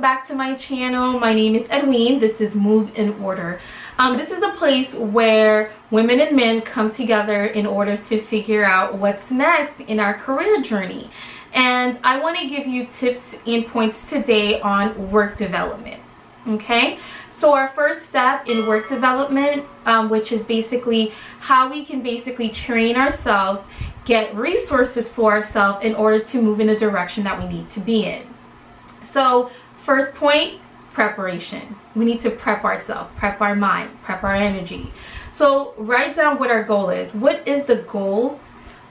welcome back to my channel. My name is Edwene. This is Move in Order. This is a place where women and men come together in order to figure out what's next in our career journey. And I want to give you tips and points today on work development. Okay, so our first step in work development, which is basically how we can basically train ourselves, get resources for ourselves in order to move in the direction that we need to be in. So first point, preparation. We need to prep ourselves, prep our mind, prep our energy. So write down what our goal is. What is the goal?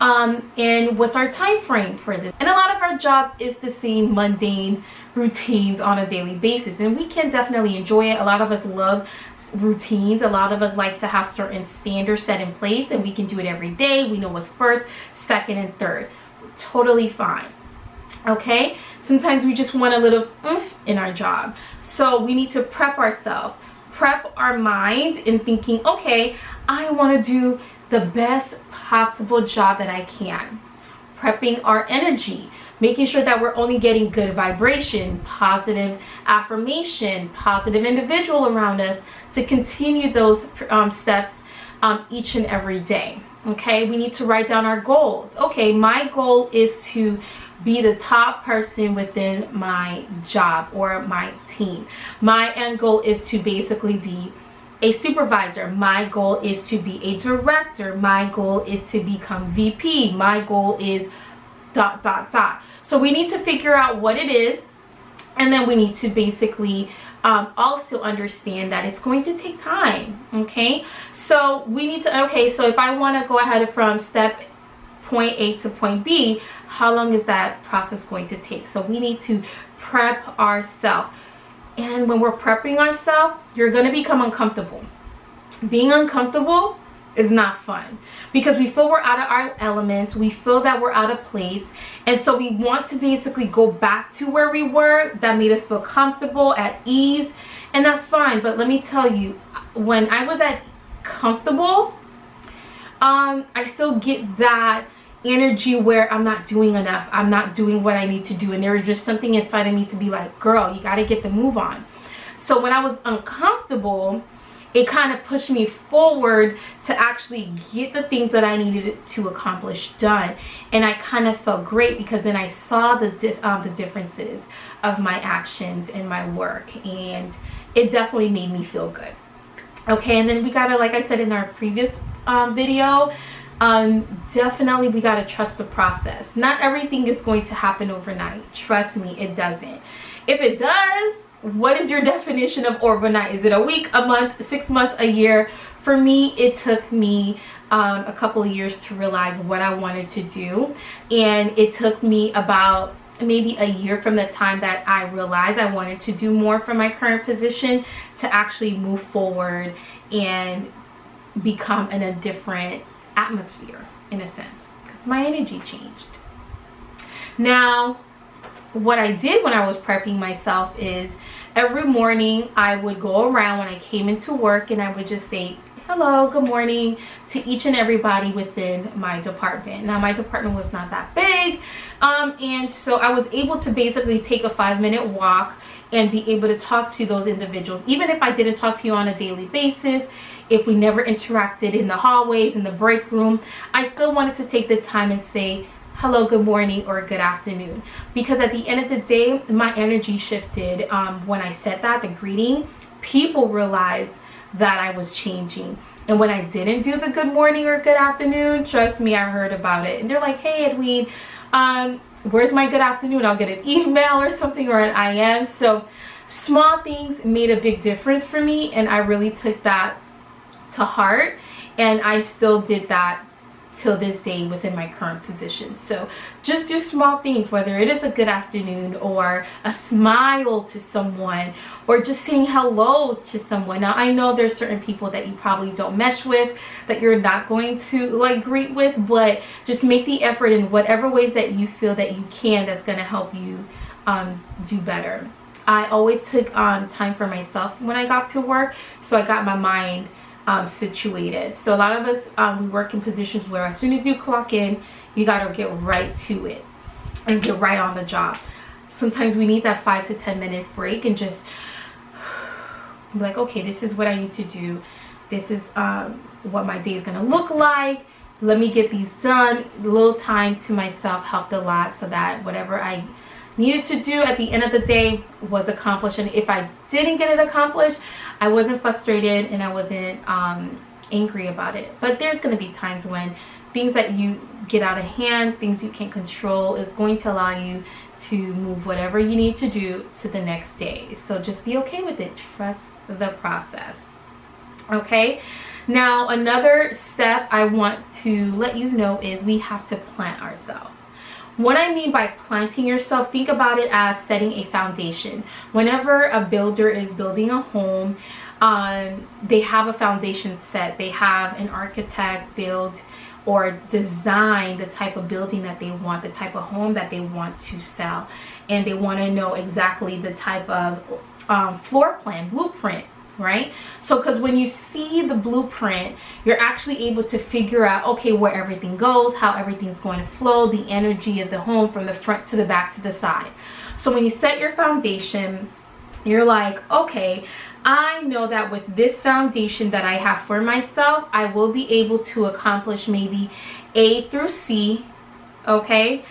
And what's our time frame for this? And a lot of our jobs is the same mundane routines on a daily basis, and we can definitely enjoy it. A lot of us love routines. A lot of us like to have certain standards set in place, and we can do it every day. We know what's first, second, and third. Totally fine. Okay, sometimes we just want a little oomph in our job, so we need to prep ourselves, prep our mind in thinking, okay, I want to do the best possible job that I can. Prepping our energy, making sure that we're only getting good vibration, positive affirmation, positive individual around us to continue those steps each and every day. Okay, we need to write down our goals. Okay, my goal is to be the top person within my job or my team. My end goal is to basically be a supervisor. My goal is to be a director. My goal is to become VP. My goal is ... So we need to figure out what it is, and then we need to basically also understand that it's going to take time. Okay, so we need to, okay, so if I want to go ahead from step point A to point B, how long is that process going to take? So we need to prep ourselves. And when we're prepping ourselves, you're going to become uncomfortable. Being uncomfortable is not fun because we feel we're out of our elements. We feel that we're out of place. And so we want to basically go back to where we were. That made us feel comfortable, at ease. And that's fine. But let me tell you, when I was at comfortable, I still get that energy where I'm not doing enough. I'm not doing what I need to do. And there was just something inside of me to be like, girl, you got to get the move on. So when I was uncomfortable, it kind of pushed me forward to actually get the things that I needed to accomplish done. And I kind of felt great because then I saw the differences of my actions and my work. And it definitely made me feel good. Okay, and then we got to, like I said in our previous video, definitely we got to trust the process. Not everything is going to happen overnight. Trust me, it doesn't. If it does, what is your definition of overnight? Is it a week, a month, 6 months, a year? For me, it took me a couple of years to realize what I wanted to do, and it took me about maybe a year from the time that I realized I wanted to do more from my current position to actually move forward and become in a different atmosphere, in a sense, because my energy changed. Now, what I did when I was prepping myself is every morning I would go around when I came into work and I would just say hello, good morning to each and everybody within my department. Now, my department was not that big, and so I was able to basically take a 5-minute walk and be able to talk to those individuals. Even if I didn't talk to you on a daily basis, if we never interacted in the hallways, in the break room, I still wanted to take the time and say hello, good morning, or good afternoon. Because at the end of the day, my energy shifted when I said that, the greeting. People realized that I was changing. And when I didn't do the good morning or good afternoon, trust me, I heard about it. And they're like, hey, Edwene, where's my good afternoon? I'll get an email or something, or an IM. So small things made a big difference for me, and I really took that to heart, and I still did that till this day within my current position. So just do small things, whether it is a good afternoon or a smile to someone or just saying hello to someone. Now, I know there's certain people that you probably don't mesh with, that you're not going to like greet with, but just make the effort in whatever ways that you feel that you can, that's going to help you do better. I always took time for myself when I got to work, so I got my mind situated. So a lot of us, we work in positions where as soon as you clock in, you got to get right to it and get right on the job. sometimes we need that 5 to 10 minutes break and just be like, okay, this is what I need to do. This is what my day is gonna look like. Let me get these done. A little time to myself helped a lot, so that whatever I needed to do at the end of the day was accomplished. And if I didn't get it accomplished, I wasn't frustrated and I wasn't angry about it. But there's going to be times when things that you get out of hand, things you can't control, is going to allow you to move whatever you need to do to the next day. So just be okay with it. Trust the process. Okay, now another step I want to let you know is we have to plant ourselves. What I mean by planting yourself, think about it as setting a foundation. Whenever a builder is building a home, they have a foundation set. They have an architect build or design the type of building that they want, the type of home that they want to sell. And they want to know exactly the type of floor plan, blueprint, right? So because when you see the blueprint, you're actually able to figure out, okay, where everything goes, how everything's going to flow, the energy of the home from the front to the back to the side. So when you set your foundation, you're like, okay, I know that with this foundation that I have for myself, I will be able to accomplish maybe A through C, okay,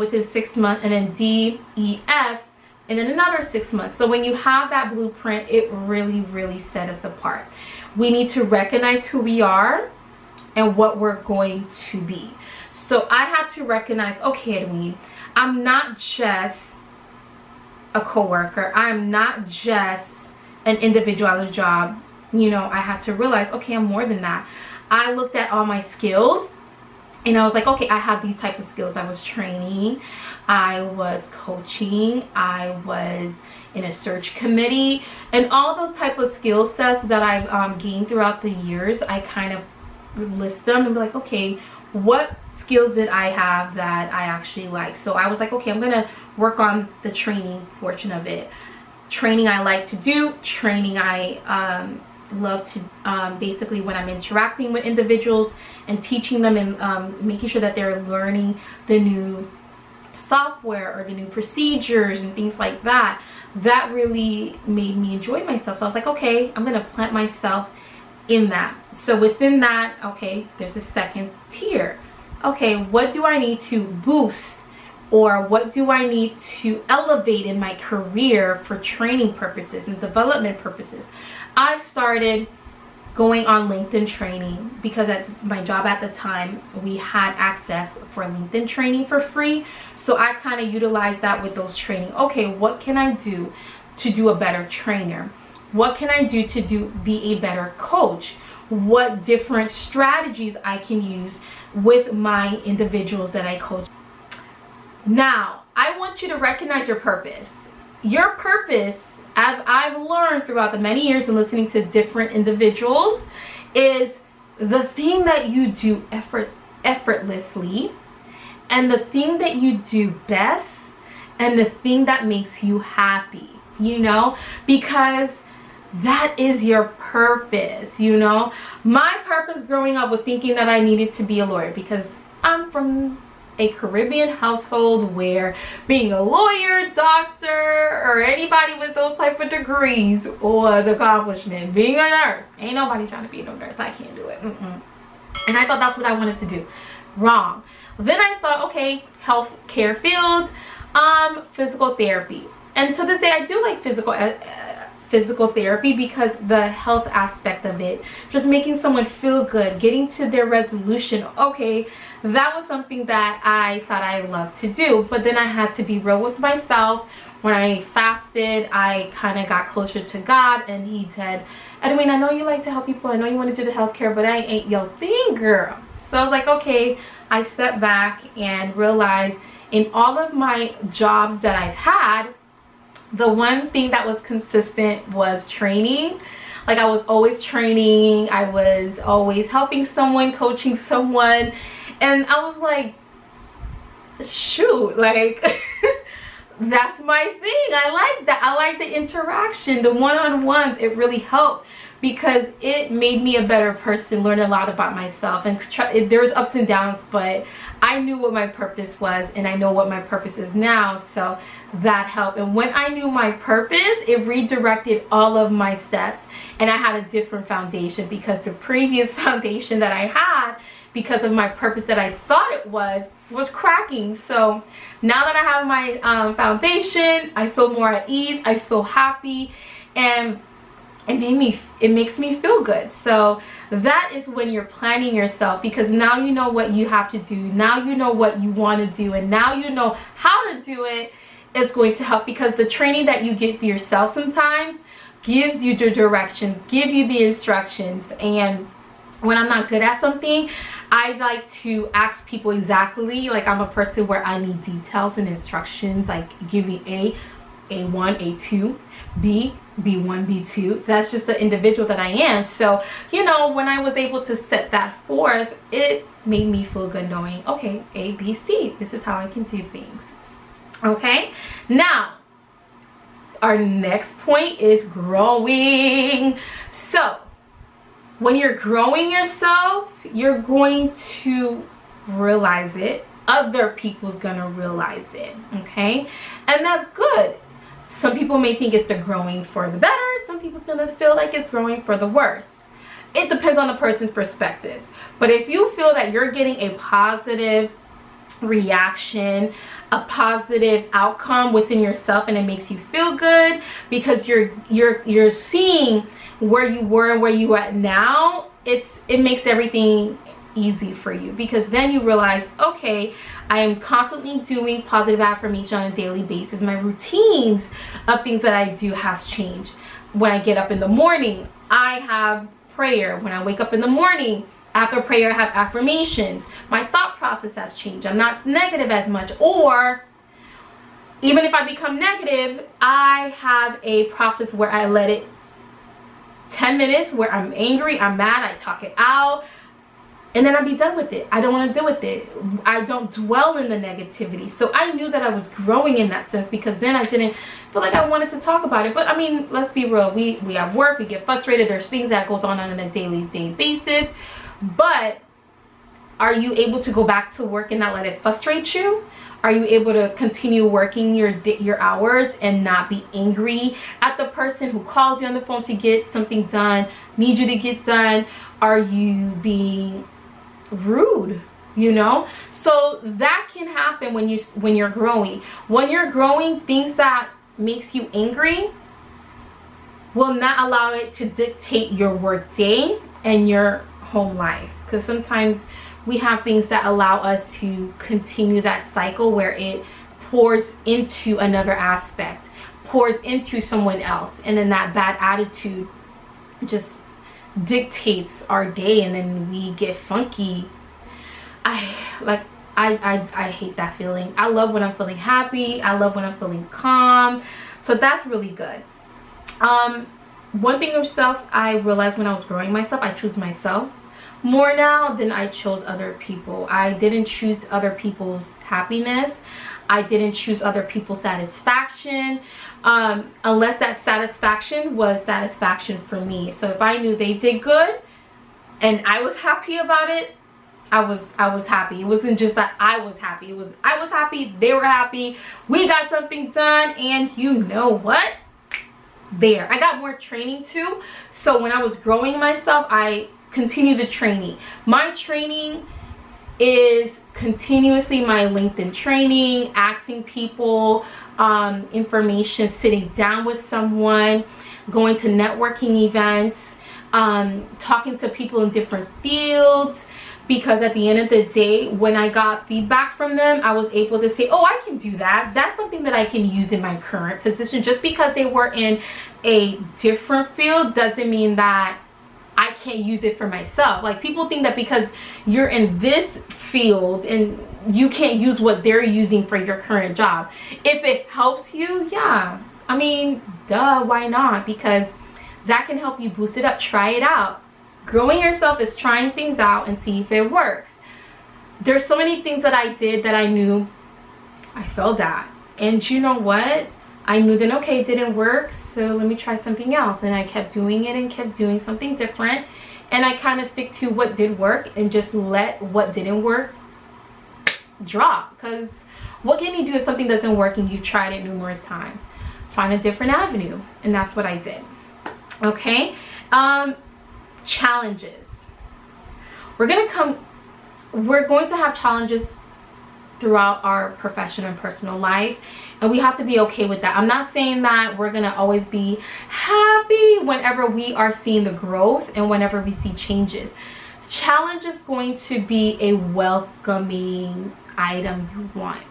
within 6 months, and then D, E, F, and then another 6 months. So when you have that blueprint, it really set us apart. We need to recognize who we are and what we're going to be. So I had to recognize, okay, Edwin, I'm not just a coworker. I'm not just an individual at a job. You know, I had to realize, okay, I'm more than that. I looked at all my skills and I was like, okay, I have these type of skills. I was training, I was coaching, I was in a search committee, and all those type of skill sets that I've gained throughout the years. I kind of list them and be like, okay, what skills did I have that I actually like? So I was like, okay, I'm gonna work on the training portion of it. Training I like to do, training I love to basically when I'm interacting with individuals and teaching them and making sure that they're learning the new software or the new procedures and things like that. That really made me enjoy myself. So I was like, okay, I'm gonna plant myself in that. So within that, okay, there's a second tier. Okay, what do I need to boost, or what do I need to elevate in my career for training purposes and development purposes? I started going on LinkedIn training because at my job at the time, we had access for LinkedIn training for free. So I kind of utilized that with those training. Okay, what can I do to do a better trainer? What can I do to be a better coach? What different strategies I can use with my individuals that I coach? Now, I want you to recognize your purpose. Your purpose, as I've learned throughout the many years and listening to different individuals, is the thing that you do effortlessly, and the thing that you do best, and the thing that makes you happy, you know, because that is your purpose, you know. My purpose growing up was thinking that I needed to be a lawyer because I'm from a Caribbean household where being a lawyer, doctor, or anybody with those type of degrees was accomplishment. Being a nurse, ain't nobody trying to be no nurse. I can't do it. And I thought that's what I wanted to do. Wrong. Then I thought, okay, healthcare field, physical therapy. And to this day, I do like physical therapy because the health aspect of it, just making someone feel good, getting to their resolution. Okay, that was something that I thought I loved to do. But then I had to be real with myself. When I fasted, I kind of got closer to God, and he said, Edwin, I know you like to help people, I know you want to do the healthcare, but I ain't your thing, girl. So I was like, okay. I stepped back and realized in all of my jobs that I've had, the one thing that was consistent was training. Like, I was always training, I was always helping someone, coaching someone, and I was like, shoot, like that's my thing. I like that. I like the interaction, the one-on-ones. It really helped because it made me a better person, learn a lot about myself, and there was ups and downs, but I knew what my purpose was, and I know what my purpose is now, so that helped. And when I knew my purpose, it redirected all of my steps, and I had a different foundation, because the previous foundation that I had, because of my purpose that I thought it was cracking. So now that I have my foundation, I feel more at ease, I feel happy, and it makes me feel good. So that is when you're planning yourself, because now you know what you have to do, now you know what you want to do, and now you know how to do it. It's going to help, because the training that you get for yourself sometimes gives you the directions, give you the instructions. And when I'm not good at something, I like to ask people exactly, like I'm a person where I need details and instructions, like give me A1, A2, B, B1, B2. That's just the individual that I am. So, you know, when I was able to set that forth, it made me feel good knowing, okay, A, B, C, this is how I can do things. Okay, now our next point is growing. So when you're growing yourself, you're going to realize it. Other people's gonna realize it, okay? And that's good. Some people may think it's the growing for the better. Some people's gonna feel like it's growing for the worse. It depends on the person's perspective. But if you feel that you're getting a positive reaction, a positive outcome within yourself, and it makes you feel good because you're seeing where you were and where you are at now, it makes everything easy for you, because then you realize, okay, I am constantly doing positive affirmation on a daily basis. My routines of things that I do has changed. When I get up in the morning, I have prayer. When I wake up in the morning, after prayer, I have affirmations. My thought process has changed. I'm not negative as much. Or even if I become negative, I have a process where I let it 10 minutes where I'm angry, I'm mad, I talk it out, and then I'll be done with it. I don't want to deal with it. I don't dwell in the negativity. So I knew that I was growing in that sense, because then I didn't feel like I wanted to talk about it. But I mean, let's be real. We have work, we get frustrated. There's things that goes on a daily basis. But are you able to go back to work and not let it frustrate you? Are you able to continue working your hours and not be angry at the person who calls you on the phone to get something done, need you to get done? Are you being rude? You know, so that can happen when you're growing. When you're growing, things that makes you angry will not allow it to dictate your work day and your home life, because sometimes we have things that allow us to continue that cycle where it pours into another aspect, pours into someone else, and then that bad attitude just dictates our day, and then we get funky. I hate that feeling. I love when I'm feeling happy. I love when I'm feeling calm. So that's really good. One thing of self, I realized when I was growing myself, I choose myself more now than I chose other people. I didn't choose other people's happiness. I didn't choose other people's satisfaction, unless that satisfaction was satisfaction for me. So if I knew they did good and I was happy about it, I was happy. It wasn't just that I was happy. It was I was happy, they were happy, we got something done, and you know what? There. I got more training too. So when I was growing myself, I continued the training. My training is continuously my LinkedIn training, asking people information, sitting down with someone, going to networking events, talking to people in different fields, because at the end of the day, when I got feedback from them, I was able to say, oh, I can do that. That's something that I can use in my current position. Just because they were in a different field doesn't mean that I can't use it for myself. Like, people think that because you're in this field and you can't use what they're using for your current job. If it helps you, yeah, I mean, duh, why not? Because that can help you boost it up. Try it out. Growing yourself is trying things out and see if it works. There's so many things that I did that I knew I failed at, and you know what? I knew then, okay, it didn't work, so let me try something else. And I kept doing it and kept doing something different. And I kind of stick to what did work and just let what didn't work drop. Because what can you do if something doesn't work and you tried it numerous times? Find a different avenue. And that's what I did. Okay. Challenges. We're going to have challenges throughout our professional and personal life, and we have to be okay with that. I'm not saying that we're gonna always be happy whenever we are seeing the growth and whenever we see changes. Challenge is going to be a welcoming item you want.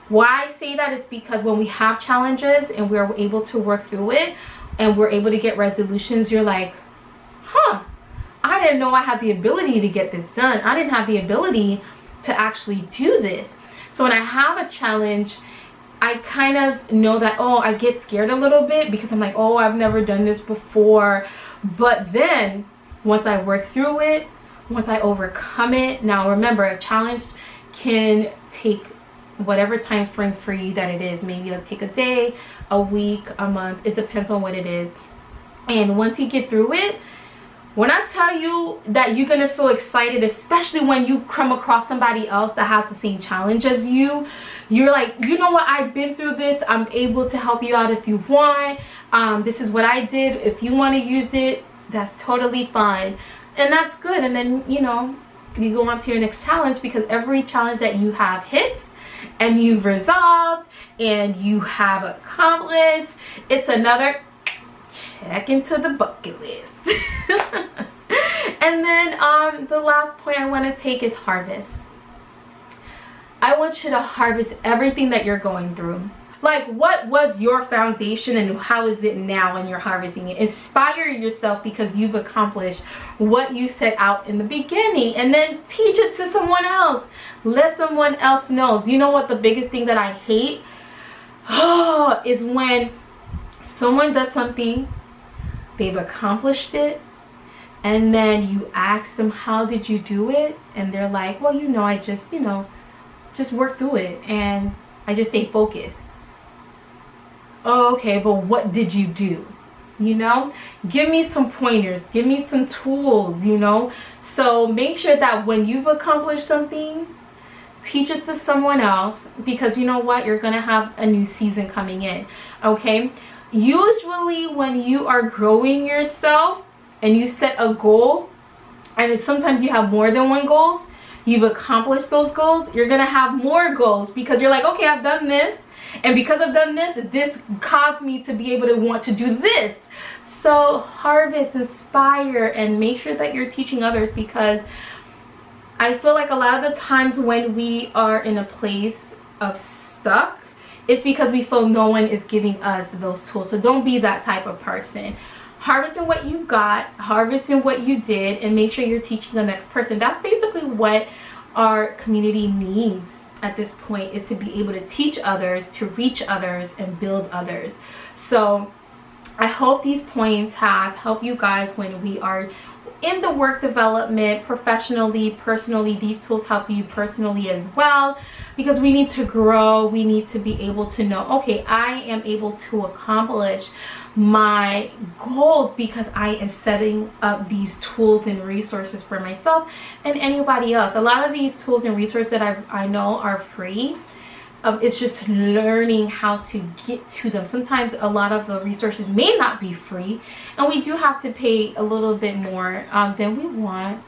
Why I say that is because when we have challenges and we're able to work through it and we're able to get resolutions, you're like, huh, I didn't know I had the ability to get this done. I didn't have the ability to actually do this. So when I have a challenge, I kind of know that, oh, I get scared a little bit because I'm like, oh, I've never done this before. But then once I work through it, once I overcome it, now remember, a challenge can take whatever time frame for you that it is. Maybe it'll take a day, a week, a month. It depends on what it is. And once you get through it, when I tell you that you're gonna feel excited, especially when you come across somebody else that has the same challenge as you, you're like, you know what, I've been through this. I'm able to help you out if you want. This is what I did. If you want to use it, that's totally fine. And that's good. And then, you know, you go on to your next challenge, because every challenge that you have hit and you've resolved and you have accomplished, it's another check into the bucket list. And then the last point I want to take is harvest. I want you to harvest everything that you're going through. Like, what was your foundation and how is it now when you're harvesting it? Inspire yourself because you've accomplished what you set out in the beginning, and then teach it to someone else. Let someone else know. You know what the biggest thing that I hate is when someone does something, they've accomplished it, and then you ask them, how did you do it? And they're like, well, you know, I just, just work through it and I just stay focused. Oh, okay, but what did you do? Give me some pointers, give me some tools, So make sure that when you've accomplished something, teach it to someone else, because you know what? You're gonna have a new season coming in, okay? Usually when you are growing yourself and you set a goal, and sometimes you have more than one goals, you've accomplished those goals, you're gonna have more goals, because you're like, okay, I've done this, and because I've done this, this caused me to be able to want to do this. So harvest, inspire, and make sure that you're teaching others, because I feel like a lot of the times when we are in a place of stuck, it's because we feel no one is giving us those tools. So don't be that type of person. Harvesting what you got, harvesting what you did, and make sure you're teaching the next person. That's basically what our community needs at this point, is to be able to teach others, to reach others, and build others. So I hope these points has helped you guys when we are in the work development, professionally, personally. These tools help you personally as well, because we need to grow. We need to be able to know, okay, I am able to accomplish my goals because I am setting up these tools and resources for myself and anybody else. A lot of these tools and resources that I know are free. It's just learning how to get to them. Sometimes a lot of the resources may not be free, and we do have to pay a little bit more than we want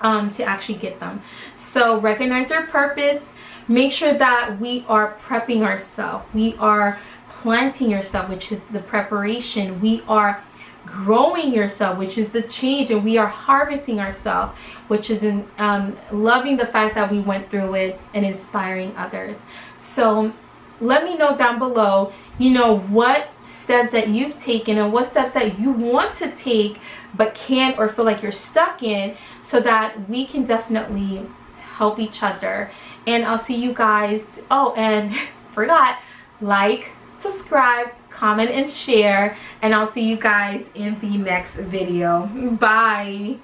to actually get them. So recognize your purpose. Make sure that we are prepping ourselves. We are planting yourself, which is the preparation. We are growing yourself, which is the change, and we are harvesting ourselves, which is in loving the fact that we went through it and inspiring others. So let me know down below, what steps that you've taken and what steps that you want to take but can't, or feel like you're stuck in, so that we can definitely help each other. And I'll see you guys. Oh, and forgot, like, subscribe, comment, and share, and I'll see you guys in the next video. Bye.